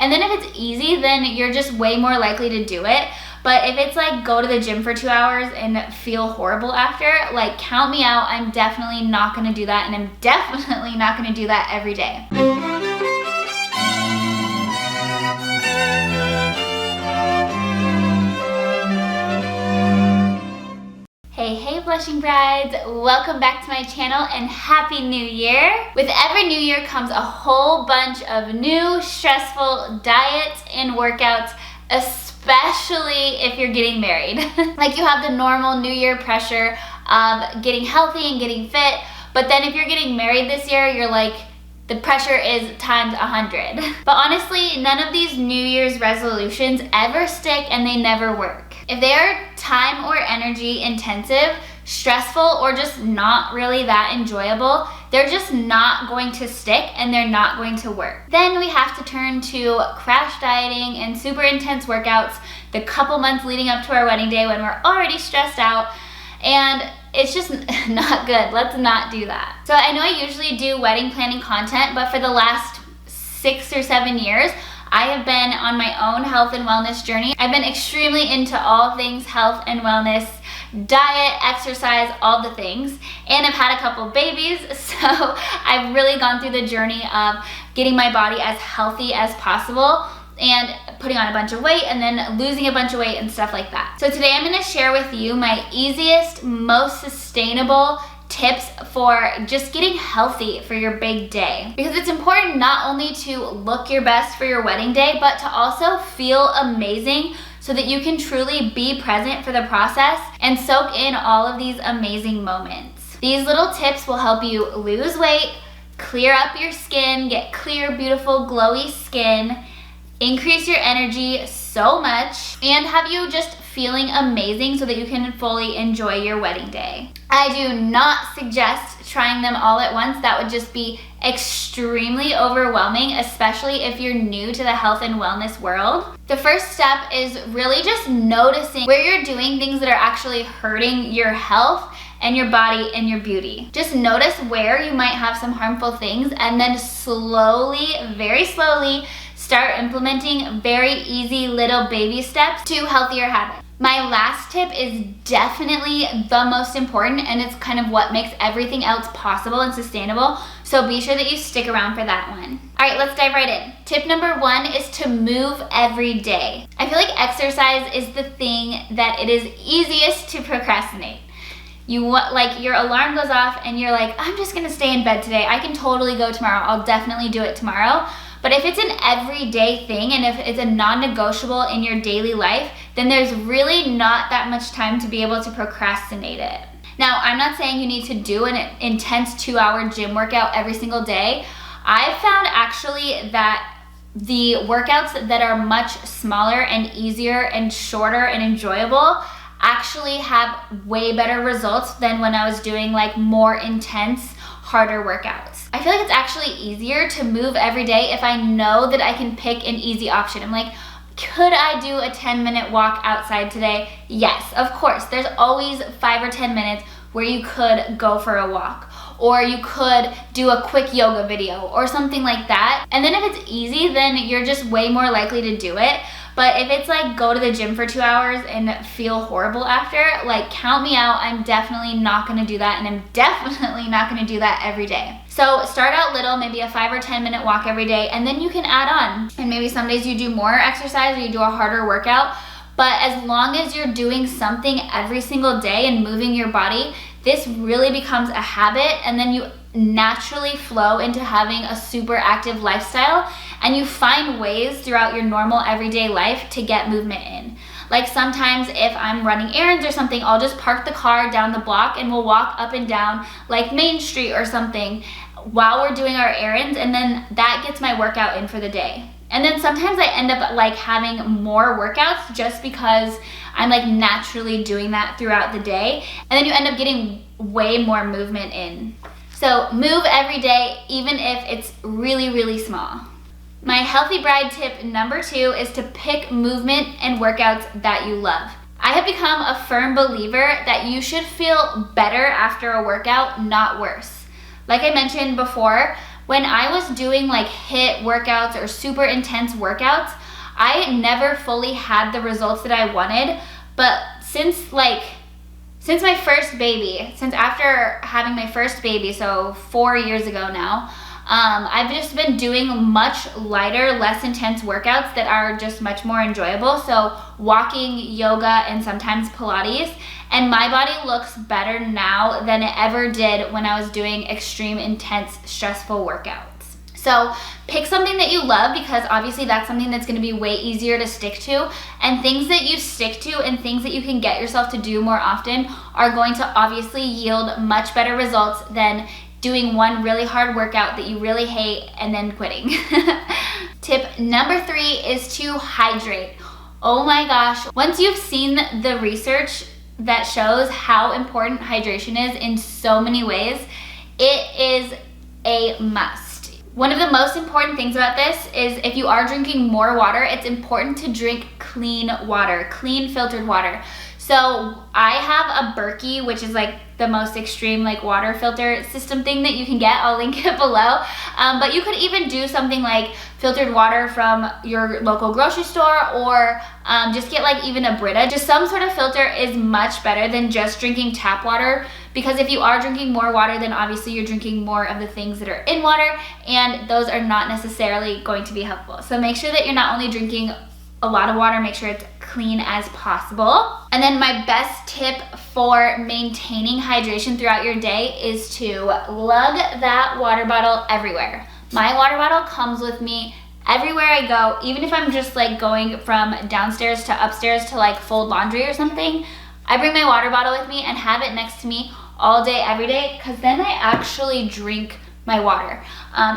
And then if it's easy, then you're just way more likely to do it. But if it's like go to the gym for 2 hours and feel horrible after, like count me out. I'm definitely not gonna do that, and I'm definitely not gonna do that every day. Hey blushing brides, welcome back to my channel and happy new year. With every new year comes a whole bunch of new stressful diets and workouts, especially if you're getting married. Like you have the normal new year pressure of getting healthy and getting fit, but then if you're getting married this year, you're like, the pressure is times 100. But honestly, none of these New Year's resolutions ever stick and they never work. If they are time or energy intensive, stressful, or just not really that enjoyable, they're just not going to stick and they're not going to work. Then we have to turn to crash dieting and super intense workouts the couple months leading up to our wedding day when we're already stressed out, and it's just not good. Let's not do that. So I know I usually do wedding planning content, but for the last 6 or 7 years, I have been on my own health and wellness journey. I've been extremely into all things health and wellness, diet, exercise, all the things. And I've had a couple babies, so I've really gone through the journey of getting my body as healthy as possible and putting on a bunch of weight and then losing a bunch of weight and stuff like that. So today I'm gonna share with you my easiest, most sustainable tips for just getting healthy for your big day. Because it's important not only to look your best for your wedding day, but to also feel amazing so that you can truly be present for the process and soak in all of these amazing moments. These little tips will help you lose weight, clear up your skin, get clear, beautiful, glowy skin, increase your energy so much, and have you just feeling amazing so that you can fully enjoy your wedding day. I do not suggest trying them all at once. That would just be extremely overwhelming, especially if you're new to the health and wellness world. The first step is really just noticing where you're doing things that are actually hurting your health and your body and your beauty. Just notice where you might have some harmful things, and then slowly, very slowly, start implementing very easy little baby steps to healthier habits. My last tip is definitely the most important, and it's kind of what makes everything else possible and sustainable. So be sure that you stick around for that one. All right, let's dive right in. Tip number 1 is to move every day. I feel like exercise is the thing that it is easiest to procrastinate. Like your alarm goes off and you're like, I'm just gonna stay in bed today. I can totally go tomorrow. I'll definitely do it tomorrow. But if it's an everyday thing and if it's a non-negotiable in your daily life, then there's really not that much time to be able to procrastinate it. Now, I'm not saying you need to do an intense 2-hour gym workout every single day. I've found actually that the workouts that are much smaller and easier and shorter and enjoyable actually have way better results than when I was doing like more intense, harder workouts. I feel like it's actually easier to move every day if I know that I can pick an easy option. I'm like, could I do a 10-minute walk outside today? Yes, of course. There's always 5 or 10 minutes where you could go for a walk, or you could do a quick yoga video or something like that. And then if it's easy, then you're just way more likely to do it. But if it's like go to the gym for 2 hours and feel horrible after, like count me out. I'm definitely not gonna do that, and I'm definitely not gonna do that every day. So start out little, maybe a 5 or 10 minute walk every day, and then you can add on. And maybe some days you do more exercise or you do a harder workout. But as long as you're doing something every single day and moving your body, this really becomes a habit, and then you naturally flow into having a super active lifestyle, and you find ways throughout your normal everyday life to get movement in. Like sometimes if I'm running errands or something, I'll just park the car down the block and we'll walk up and down like Main Street or something while we're doing our errands, and then that gets my workout in for the day. And then sometimes I end up like having more workouts just because I'm like naturally doing that throughout the day, and then you end up getting way more movement in. So move every day, even if it's really, really small. My healthy bride tip number 2 is to pick movement and workouts that you love. I have become a firm believer that you should feel better after a workout, not worse. Like I mentioned before, When I was doing like HIIT workouts or super intense workouts, I never fully had the results that I wanted. But since my first baby, since after having my first baby, so 4 years ago now, I've just been doing much lighter, less intense workouts that are just much more enjoyable. So walking, yoga, and sometimes Pilates. And my body looks better now than it ever did when I was doing extreme, intense, stressful workouts. So pick something that you love, because obviously that's something that's going to be way easier to stick to. And things that you stick to and things that you can get yourself to do more often are going to obviously yield much better results than doing one really hard workout that you really hate and then quitting. Tip number 3 is to hydrate. Oh my gosh, once you've seen the research that shows how important hydration is in so many ways, it is a must. One of the most important things about this is if you are drinking more water, it's important to drink clean water, clean filtered water. So I have a Berkey, which is like the most extreme like water filter system thing that you can get. I'll link it below. But you could even do something like filtered water from your local grocery store, or just get like even a Brita. Just some sort of filter is much better than just drinking tap water, because if you are drinking more water, then obviously you're drinking more of the things that are in water, and those are not necessarily going to be helpful. So make sure that you're not only drinking a lot of water, make sure it's clean as possible. And then my best tip for maintaining hydration throughout your day is to lug that water bottle everywhere. My water bottle comes with me everywhere I go, even if I'm just like going from downstairs to upstairs to like fold laundry or something. I bring my water bottle with me and have it next to me all day, every day, because then I actually drink my water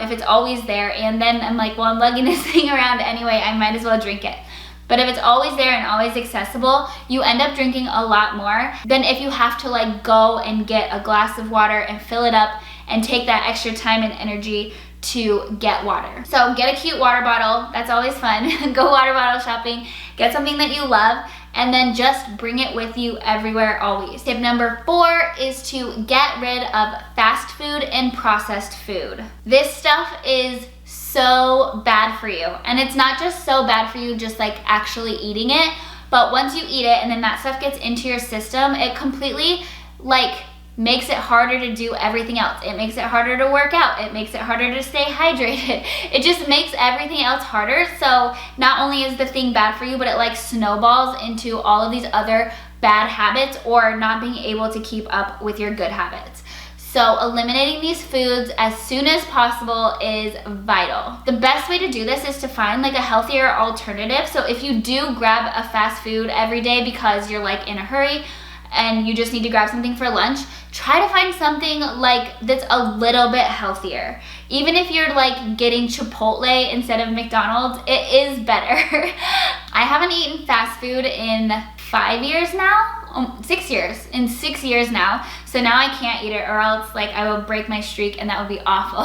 if it's always there. And then I'm like, well, I'm lugging this thing around anyway, I might as well drink it. But if it's always there and always accessible, you end up drinking a lot more than if you have to like go and get a glass of water and fill it up and take that extra time and energy to get water. So get a cute water bottle, that's always fun. Go water bottle shopping, get something that you love, and then just bring it with you everywhere, always. Tip number 4 is to get rid of fast food and processed food. This stuff is so bad for you, and it's not just so bad for you just like actually eating it, but once you eat it and then that stuff gets into your system, it completely like makes it harder to do everything else. It makes it harder to work out. It makes it harder to stay hydrated. It just makes everything else harder. So not only is the thing bad for you, but it like snowballs into all of these other bad habits or not being able to keep up with your good habits. So eliminating these foods as soon as possible is vital. The best way to do this is to find like a healthier alternative. So if you do grab a fast food every day because you're like in a hurry and you just need to grab something for lunch, try to find something like that's a little bit healthier. Even if you're like getting Chipotle instead of McDonald's, it is better. I haven't eaten fast food in 5 years now, 6 years, in 6 years now. So now I can't eat it, or else like I will break my streak and that would be awful.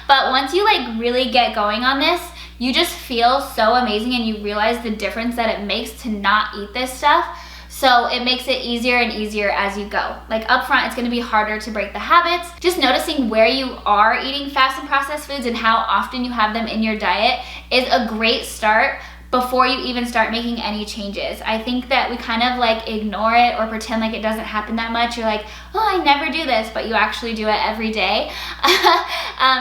But once you like really get going on this, you just feel so amazing and you realize the difference that it makes to not eat this stuff. So it makes it easier and easier as you go. Like up front, it's gonna be harder to break the habits. Just noticing where you are eating fast and processed foods and how often you have them in your diet is a great start before you even start making any changes. I think that we kind of like ignore it or pretend like it doesn't happen that much. You're like, oh, I never do this, but you actually do it every day.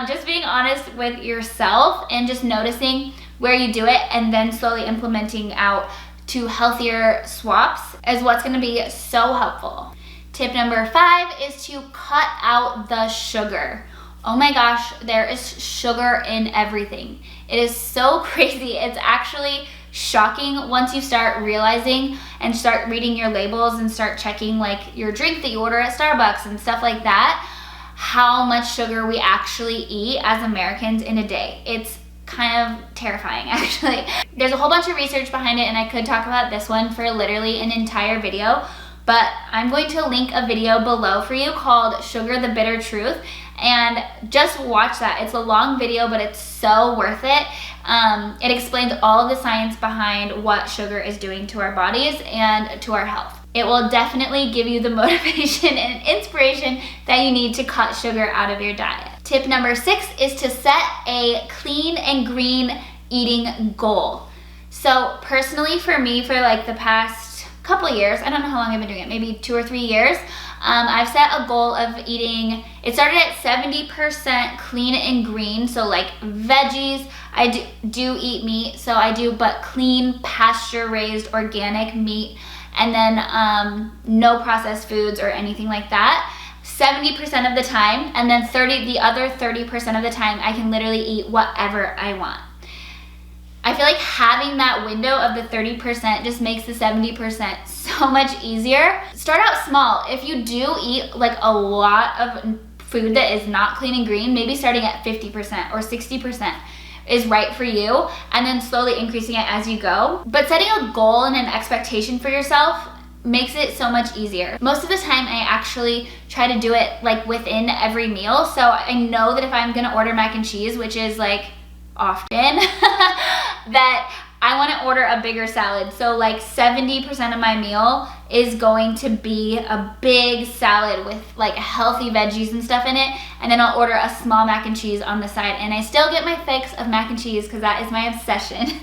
Just being honest with yourself and just noticing where you do it and then slowly implementing out to healthier swaps is what's gonna be so helpful. Tip number 5 is to cut out the sugar. Oh my gosh, there is sugar in everything. It is so crazy. It's actually shocking once you start realizing and start reading your labels and start checking like your drink that you order at Starbucks and stuff like that, how much sugar we actually eat as Americans in a day. It's kind of terrifying, actually. There's a whole bunch of research behind it, and I could talk about this one for literally an entire video, but I'm going to link a video below for you called Sugar the Bitter Truth, and just watch that. It's a long video, but it's so worth it. It explains all of the science behind what sugar is doing to our bodies and to our health. It will definitely give you the motivation and inspiration that you need to cut sugar out of your diet. Tip number 6 is to set a clean and green eating goal. So personally for me, for like the past couple years, I don't know how long I've been doing it, maybe 2 or 3 years, I've set a goal of eating, it started at 70% clean and green, so like veggies. I do eat meat, so I do, but clean, pasture-raised, organic meat, and then no processed foods or anything like that. 70% of the time, and then the other 30% of the time, I can literally eat whatever I want. I feel like having that window of the 30% just makes the 70% so much easier. Start out small. If you do eat like a lot of food that is not clean and green, maybe starting at 50% or 60% is right for you, and then slowly increasing it as you go. But setting a goal and an expectation for yourself makes it so much easier. Most of the time I actually try to do it like within every meal. So I know that if I'm gonna order mac and cheese, which is like often, that I want to order a bigger salad. So like 70% of my meal is going to be a big salad with like healthy veggies and stuff in it, and then I'll order a small mac and cheese on the side, and I still get my fix of mac and cheese because that is my obsession.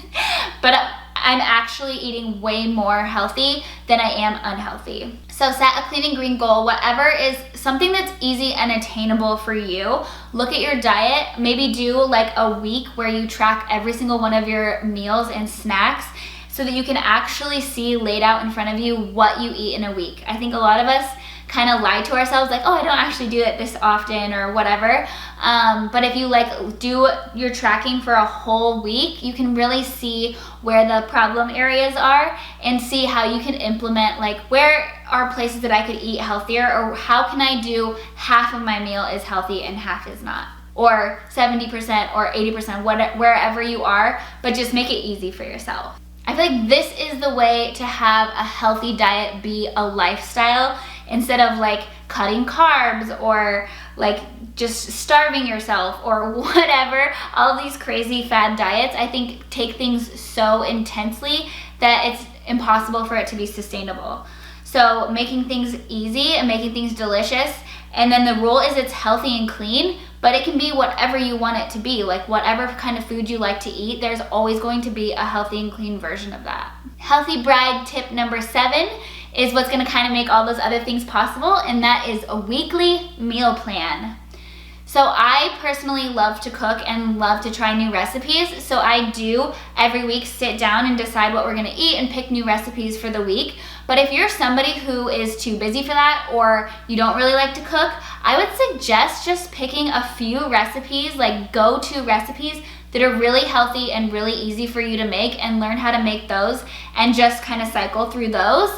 But I'm actually eating way more healthy than I am unhealthy. So set a clean and green goal, whatever is something that's easy and attainable for you. Look at your diet, maybe do like a week where you track every single one of your meals and snacks so that you can actually see laid out in front of you what you eat in a week. I think a lot of us kind of lie to ourselves like, oh, I don't actually do it this often or whatever. But if you like do your tracking for a whole week, you can really see where the problem areas are and see how you can implement, like, where are places that I could eat healthier, or how can I do half of my meal is healthy and half is not, or 70% or 80%, wherever you are, but just make it easy for yourself. I feel like this is the way to have a healthy diet be a lifestyle, instead of like cutting carbs or like just starving yourself or whatever. All these crazy fad diets, I think, take things so intensely that it's impossible for it to be sustainable. So making things easy and making things delicious, and then the rule is it's healthy and clean, but it can be whatever you want it to be. Like whatever kind of food you like to eat, there's always going to be a healthy and clean version of that. Healthy bride tip number 7 is what's gonna kind of make all those other things possible, and that is a weekly meal plan. So I personally love to cook and love to try new recipes. So I do every week sit down and decide what we're gonna eat and pick new recipes for the week. But if you're somebody who is too busy for that, or you don't really like to cook, I would suggest just picking a few recipes, like go-to recipes that are really healthy and really easy for you to make, and learn how to make those and just kind of cycle through those.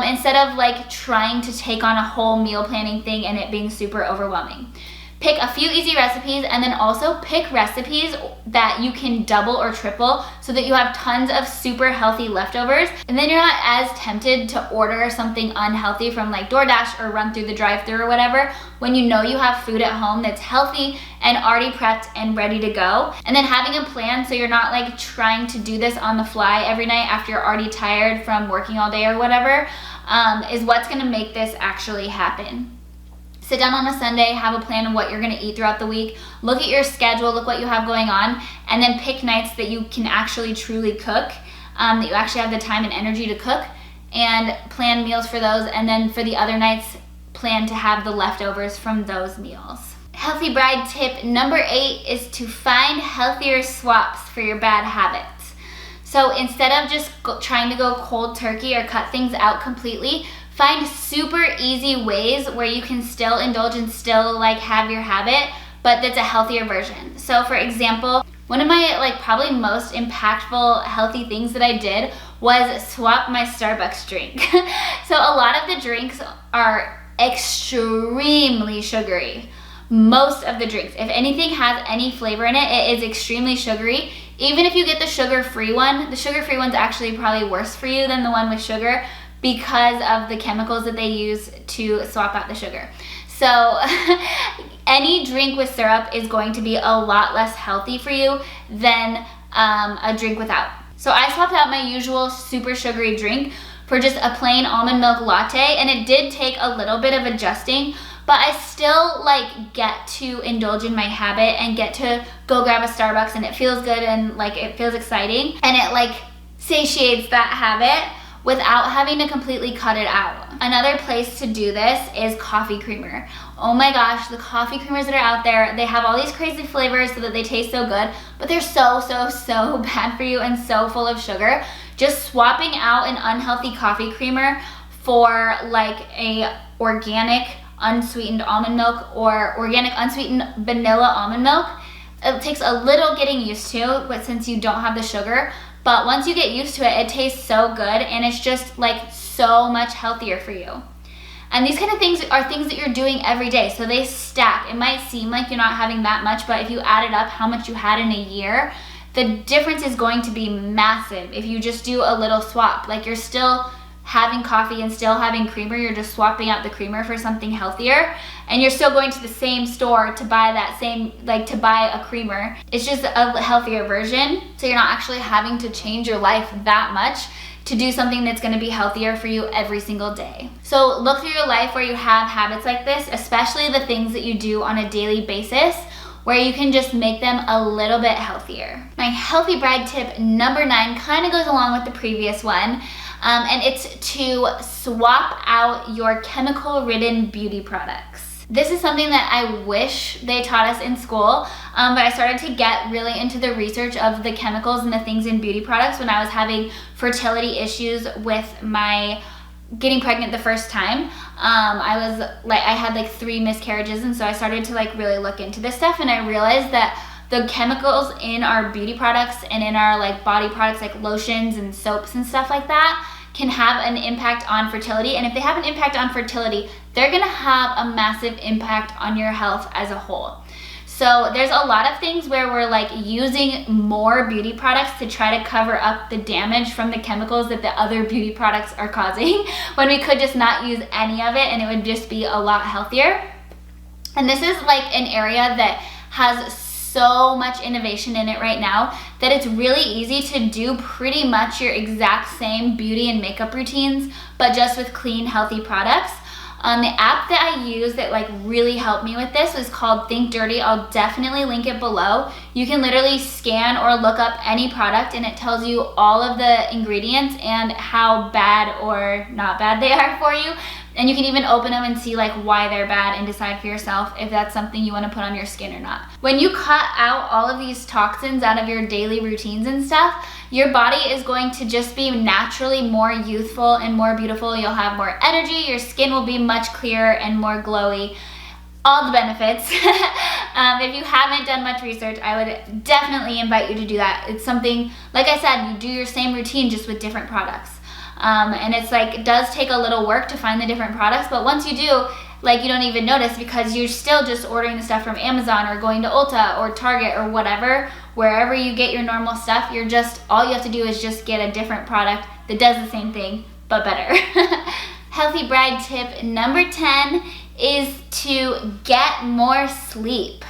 Instead of like trying to take on a whole meal planning thing and it being super overwhelming. Pick a few easy recipes, and then also pick recipes that you can double or triple so that you have tons of super healthy leftovers, and then you're not as tempted to order something unhealthy from like DoorDash or run through the drive-thru or whatever, when you know you have food at home that's healthy and already prepped and ready to go. And then having a plan so you're not like trying to do this on the fly every night after you're already tired from working all day or whatever, is what's gonna make this actually happen. Sit down on a Sunday, have a plan of what you're gonna eat throughout the week, look at your schedule, look what you have going on, and then pick nights that you can actually truly cook, that you actually have the time and energy to cook, and plan meals for those, and then for the other nights, plan to have the leftovers from those meals. Healthy bride tip number 8 is to find healthier swaps for your bad habits. So instead of just trying to go cold turkey or cut things out completely, find super easy ways where you can still indulge and still like have your habit, but that's a healthier version. So for example, one of my like probably most impactful healthy things that I did was swap my Starbucks drink. So a lot of the drinks are extremely sugary. Most of the drinks, if anything has any flavor in it, it is extremely sugary. Even if you get the sugar-free one, the sugar-free one's actually probably worse for you than the one with sugar, because of the chemicals that they use to swap out the sugar. So any drink with syrup is going to be a lot less healthy for you than a drink without. So I swapped out my usual super sugary drink for just a plain almond milk latte, and it did take a little bit of adjusting, but I still like get to indulge in my habit and get to go grab a Starbucks, and it feels good and like it feels exciting, and it like satiates that habit without having to completely cut it out. Another place to do this is coffee creamer. Oh my gosh, the coffee creamers that are out there, they have all these crazy flavors so that they taste so good, but they're so bad for you and so full of sugar. Just swapping out an unhealthy coffee creamer for like a organic unsweetened almond milk or organic unsweetened vanilla almond milk, it takes a little getting used to, but since you don't have the sugar, but once you get used to it, it tastes so good, and it's just like so much healthier for you. And these kind of things are things that you're doing every day, so they stack. It might seem like you're not having that much, but if you added up how much you had in a year, the difference is going to be massive if you just do a little swap. Like, you're still having coffee and still having creamer, you're just swapping out the creamer for something healthier, and you're still going to the same store to buy that same, like to buy a creamer. It's just a healthier version, so you're not actually having to change your life that much to do something that's going to be healthier for you every single day. So look through your life where you have habits like this, especially the things that you do on a daily basis, where you can just make them a little bit healthier. My healthy bride tip number 9 kind of goes along with the previous one. And it's to swap out your chemical-ridden beauty products. This is something that I wish they taught us in school, but I started to get really into the research of the chemicals and the things in beauty products when I was having fertility issues with my getting pregnant the first time. I had like 3 miscarriages, and so I started to like really look into this stuff, and I realized that the chemicals in our beauty products and in our like body products like lotions and soaps and stuff like that can have an impact on fertility. And if they have an impact on fertility, they're gonna have a massive impact on your health as a whole. So there's a lot of things where we're like using more beauty products to try to cover up the damage from the chemicals that the other beauty products are causing, when we could just not use any of it and it would just be a lot healthier. And this is like an area that has so much innovation in it right now that it's really easy to do pretty much your exact same beauty and makeup routines, but just with clean, healthy products. The app that I use that like really helped me with this was called Think Dirty. I'll definitely link it below. You can literally scan or look up any product and it tells you all of the ingredients and how bad or not bad they are for you. And you can even open them and see like why they're bad and decide for yourself if that's something you want to put on your skin or not. When you cut out all of these toxins out of your daily routines and stuff, your body is going to just be naturally more youthful and more beautiful. You'll have more energy, your skin will be much clearer and more glowy. All the benefits. If you haven't done much research, I would definitely invite you to do that. It's something, like I said, you do your same routine just with different products. And it's like, it does take a little work to find the different products, but once you do, like, you don't even notice because you're still just ordering the stuff from Amazon or going to Ulta or Target or whatever, wherever you get your normal stuff. You're just, all you have to do is just get a different product that does the same thing, but better. Healthy bride tip number 10 is to get more sleep.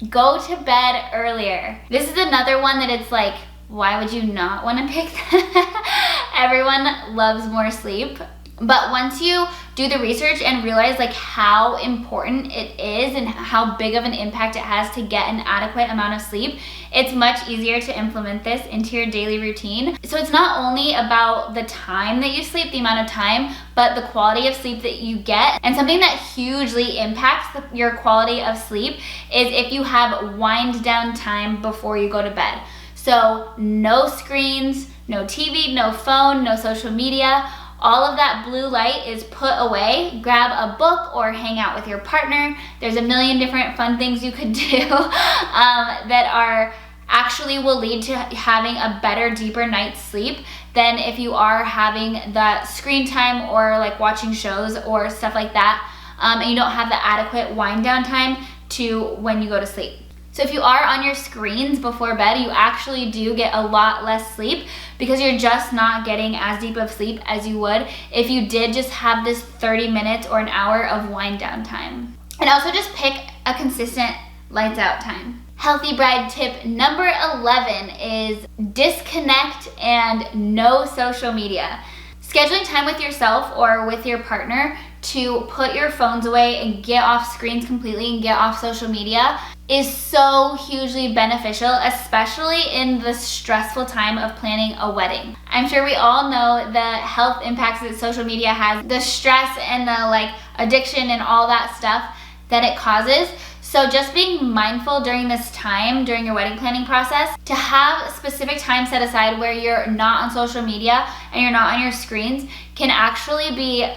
Go to bed earlier. This is another one that it's like, why would you not want to pick that? Everyone loves more sleep. But once you do the research and realize like how important it is and how big of an impact it has to get an adequate amount of sleep, it's much easier to implement this into your daily routine. So it's not only about the time that you sleep, the amount of time, but the quality of sleep that you get. And something that hugely impacts your quality of sleep is if you have wind down time before you go to bed. So no screens, no TV, no phone, no social media. All of that blue light is put away. Grab a book or hang out with your partner. There's a million different fun things you could do that are actually will lead to having a better, deeper night's sleep than if you are having that screen time or like watching shows or stuff like that, and you don't have the adequate wind down time to when you go to sleep. So if you are on your screens before bed, you actually do get a lot less sleep because you're just not getting as deep of sleep as you would if you did just have this 30 minutes or an hour of wind down time. And also just pick a consistent lights out time. Healthy bride tip number 11 is disconnect and no social media. Scheduling time with yourself or with your partner to put your phones away and get off screens completely and get off social media is so hugely beneficial, especially in the stressful time of planning a wedding. I'm sure we all know the health impacts that social media has, the stress and the addiction and all that stuff that it causes. So just being mindful during this time, during your wedding planning process, to have a specific time set aside where you're not on social media and you're not on your screens can actually be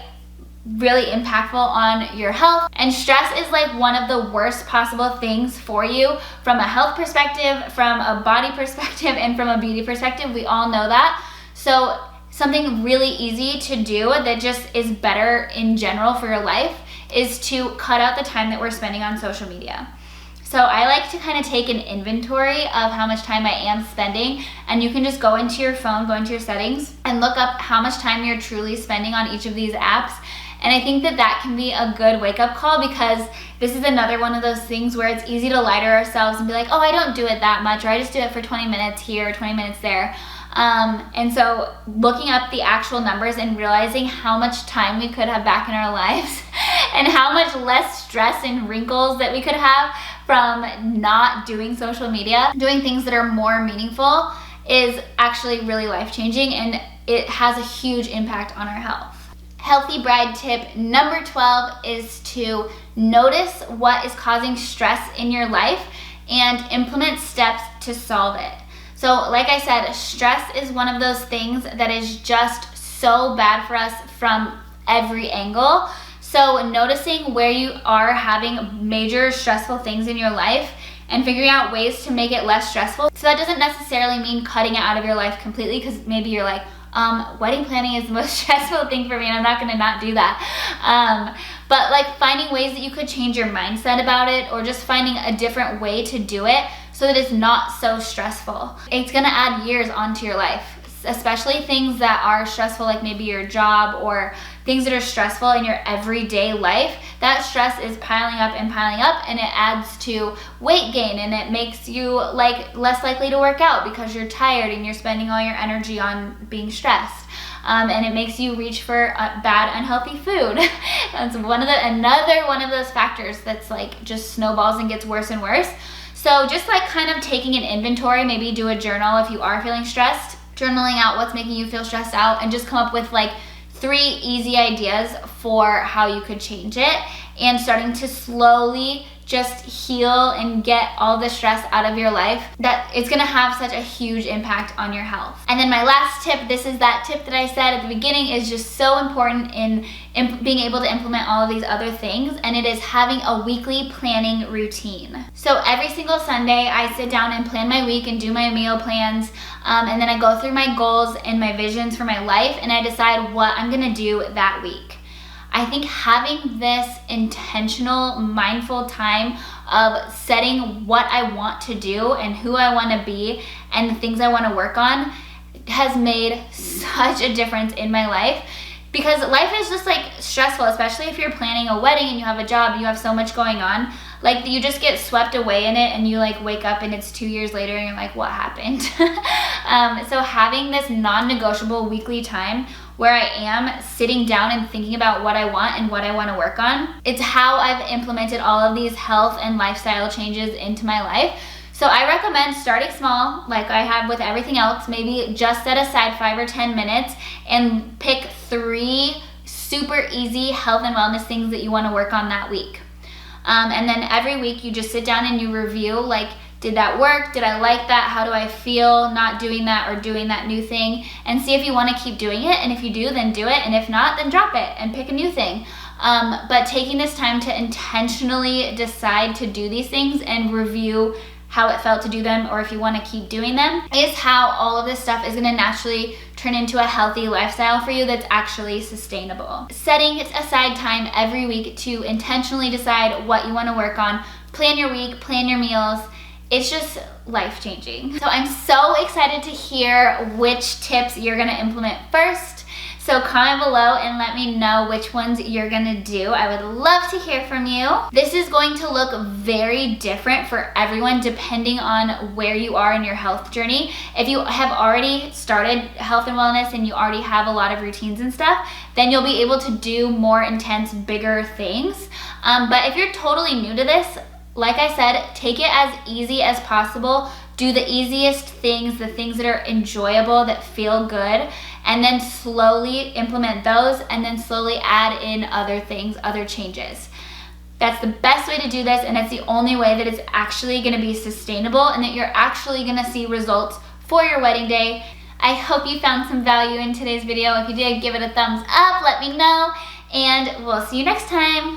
really impactful on your health. And stress is one of the worst possible things for you from a health perspective, from a body perspective, and from a beauty perspective. We all know that. So something really easy to do that just is better in general for your life is to cut out the time that we're spending on social media. So I like to kind of take an inventory of how much time I am spending, and you can just go into your phone, go into your settings, and look up how much time you're truly spending on each of these apps. And I think that that can be a good wake-up call, because this is another one of those things where it's easy to lie to ourselves and be like, oh, I don't do it that much, or I just do it for 20 minutes here, 20 minutes there. And so looking up the actual numbers and realizing how much time we could have back in our lives and how much less stress and wrinkles that we could have from not doing social media, doing things that are more meaningful, is actually really life-changing, and it has a huge impact on our health. Healthy bride tip number 12 is to notice what is causing stress in your life and implement steps to solve it. So like I said, stress is one of those things that is just so bad for us from every angle. So noticing where you are having major stressful things in your life and figuring out ways to make it less stressful. So that doesn't necessarily mean cutting it out of your life completely, because maybe you're like, wedding planning is the most stressful thing for me and I'm not gonna not do that. But finding ways that you could change your mindset about it, or just finding a different way to do it so that it's not so stressful. It's gonna add years onto your life, especially things that are stressful, like maybe your job or things that are stressful in your everyday life. That stress is piling up and it adds to weight gain, and it makes you less likely to work out because you're tired and you're spending all your energy on being stressed. And it makes you reach for bad, unhealthy food. That's another one of those factors that's just snowballs and gets worse and worse. So just kind of taking an inventory, maybe do a journal if you are feeling stressed, journaling out what's making you feel stressed out, and just come up with 3 easy ideas for how you could change it, and starting to slowly just heal and get all the stress out of your life. That it's gonna have such a huge impact on your health. And then my last tip, this is that tip that I said at the beginning, is just so important in being able to implement all of these other things, and it is having a weekly planning routine. So every single Sunday I sit down and plan my week and do my meal plans, and then I go through my goals and my visions for my life, and I decide what I'm gonna do that week. I think having this intentional, mindful time of setting what I want to do and who I want to be and the things I want to work on has made such a difference in my life. Because life is just stressful, especially if you're planning a wedding and you have a job, you have so much going on. You just get swept away in it, and you wake up and it's 2 years later and you're like, what happened? So having this non-negotiable weekly time where I am sitting down and thinking about what I want and what I want to work on, it's how I've implemented all of these health and lifestyle changes into my life. So I recommend starting small, like I have with everything else. Maybe just set aside 5 or 10 minutes and pick 3 super easy health and wellness things that you want to work on that week. And then every week you just sit down and you review, did that work? Did I like that? How do I feel not doing that or doing that new thing? And see if you want to keep doing it. And if you do, then do it. And if not, then drop it and pick a new thing. But taking this time to intentionally decide to do these things and review how it felt to do them, or if you want to keep doing them, is how all of this stuff is going to naturally turn into a healthy lifestyle for you that's actually sustainable. Setting aside time every week to intentionally decide what you want to work on, plan your week, plan your meals, it's just life-changing. So I'm so excited to hear which tips you're going to implement first. So comment below and let me know which ones you're gonna do. I would love to hear from you. This is going to look very different for everyone depending on where you are in your health journey. If you have already started health and wellness and you already have a lot of routines and stuff, then you'll be able to do more intense, bigger things. But if you're totally new to this, like I said, take it as easy as possible. Do the easiest things, the things that are enjoyable, that feel good, and then slowly implement those and then slowly add in other things, other changes. That's the best way to do this, and it's the only way that it's actually gonna be sustainable and that you're actually gonna see results for your wedding day. I hope you found some value in today's video. If you did, give it a thumbs up, let me know, and we'll see you next time.